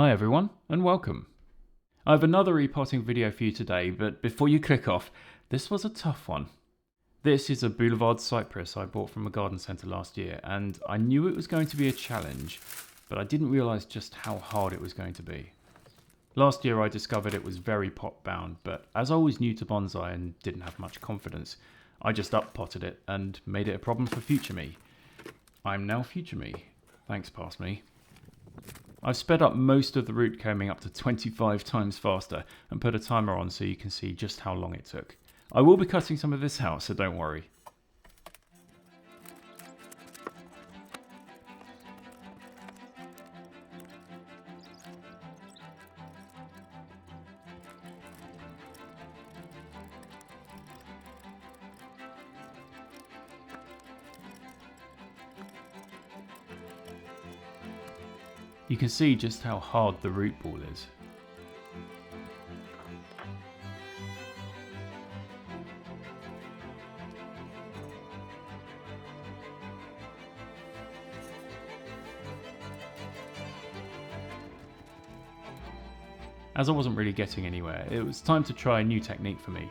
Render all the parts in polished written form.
Hi everyone, and welcome. I have another repotting video for you today, but before you click off, this was a tough one. This is a Boulevard Cypress I bought from a garden centre last year, and I knew it was going to be a challenge, but I didn't realise just how hard it was going to be. Last year I discovered it was very pot bound, but as I was new to bonsai and didn't have much confidence, I just up-potted it and made it a problem for future me. I'm now future me. Thanks past me. I've sped up most of the root combing up to 25 times faster and put a timer on so you can see just how long it took. I will be cutting some of this out, so don't worry. You can see just how hard the root ball is. As I wasn't really getting anywhere, it was time to try a new technique for me.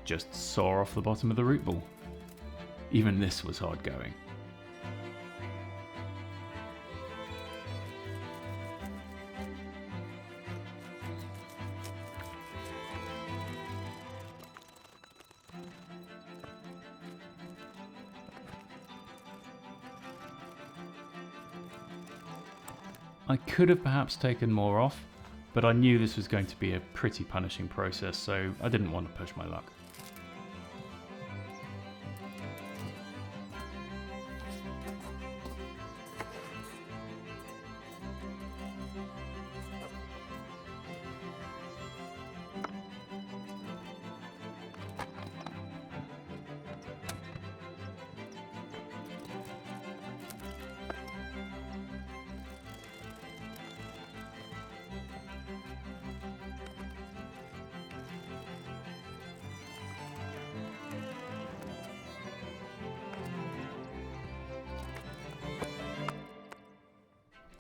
Just saw off the bottom of the root ball. Even this was hard going. I could have perhaps taken more off, but I knew this was going to be a pretty punishing process, so I didn't want to push my luck.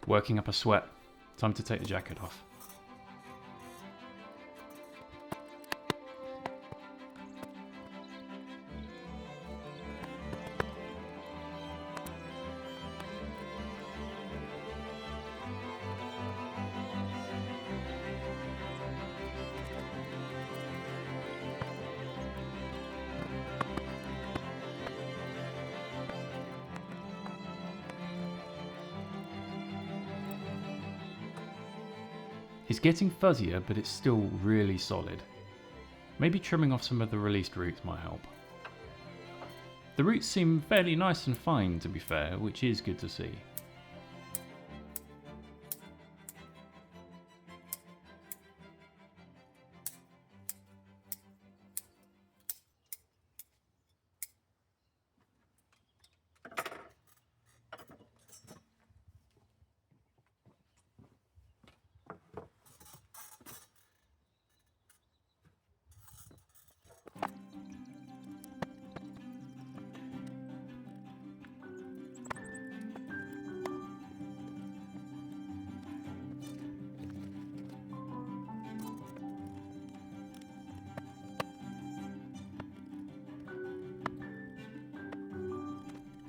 Working up a sweat. Time to take the jacket off. It's getting fuzzier, but it's still really solid. Maybe trimming off some of the released roots might help. The roots seem fairly nice and fine, to be fair, which is good to see.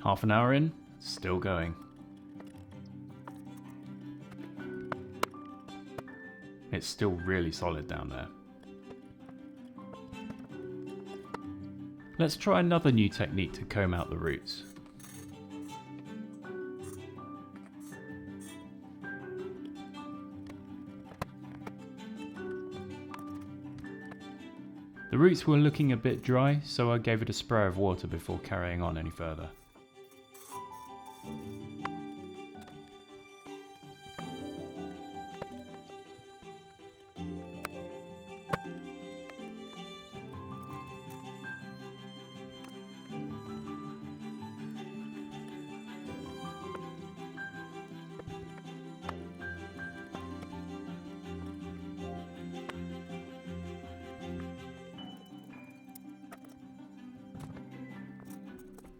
Half an hour in, still going. It's still really solid down there. Let's try another new technique to comb out the roots. The roots were looking a bit dry, so I gave it a spray of water before carrying on any further.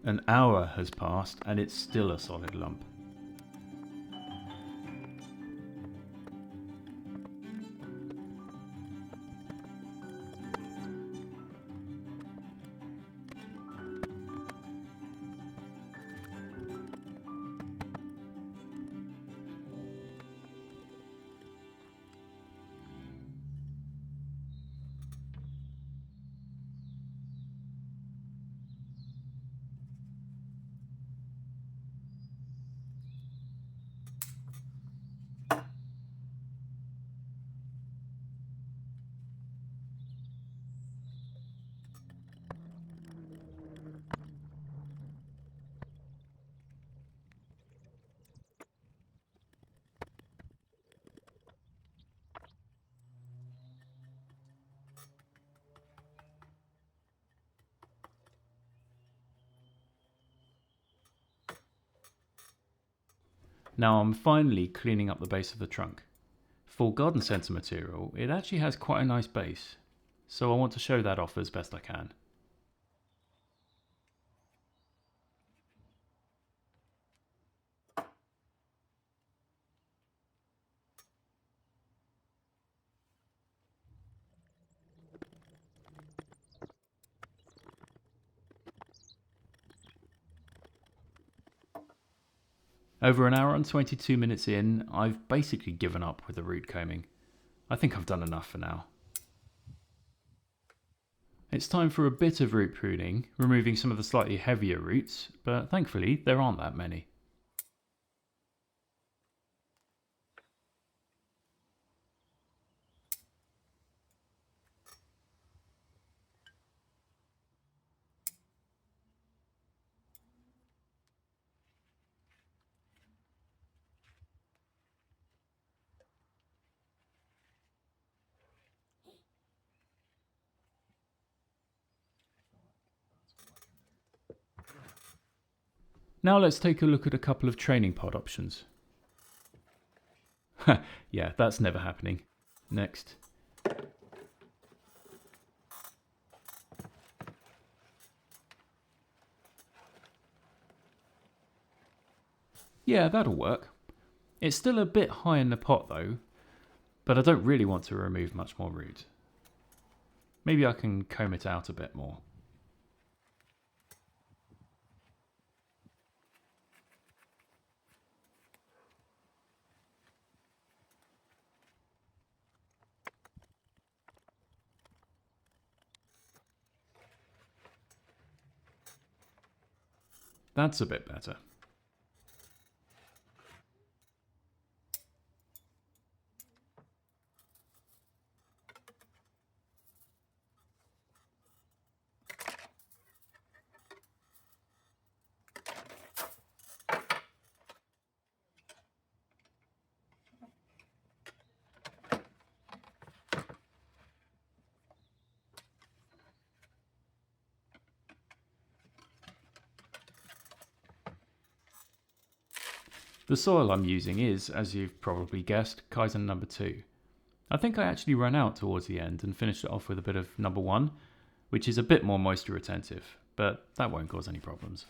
An hour has passed and it's still a solid lump. Now I'm finally cleaning up the base of the trunk. For garden centre material, it actually has quite a nice base, so I want to show that off as best I can. Over an hour and 22 minutes in, I've basically given up with the root combing. I think I've done enough for now. It's time for a bit of root pruning, removing some of the slightly heavier roots, but thankfully there aren't that many. Now let's take a look at a couple of training pod options. Yeah, that's never happening. Next. Yeah, that'll work. It's still a bit high in the pot though, but I don't really want to remove much more root. Maybe I can comb it out a bit more. That's a bit better. The soil I'm using is, as you've probably guessed, Kaizen number 2. I think I actually ran out towards the end and finished it off with a bit of number 1, which is a bit more moisture retentive, but that won't cause any problems.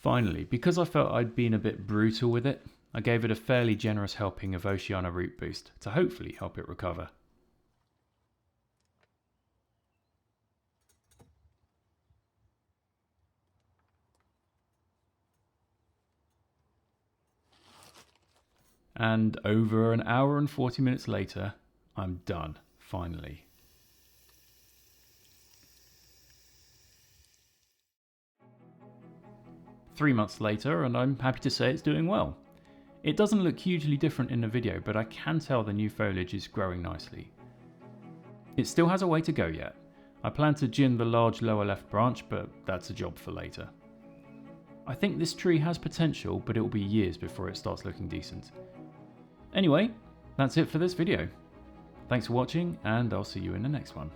Finally, because I felt I'd been a bit brutal with it, I gave it a fairly generous helping of Oceana Root Boost to hopefully help it recover. And over an hour and 40 minutes later, I'm done, finally. Three months later, and I'm happy to say it's doing well. It doesn't look hugely different in the video, but I can tell the new foliage is growing nicely. It still has a way to go yet. I plan to gin the large lower left branch, but that's a job for later. I think this tree has potential, but it will be years before it starts looking decent. Anyway, that's it for this video. Thanks for watching, and I'll see you in the next one.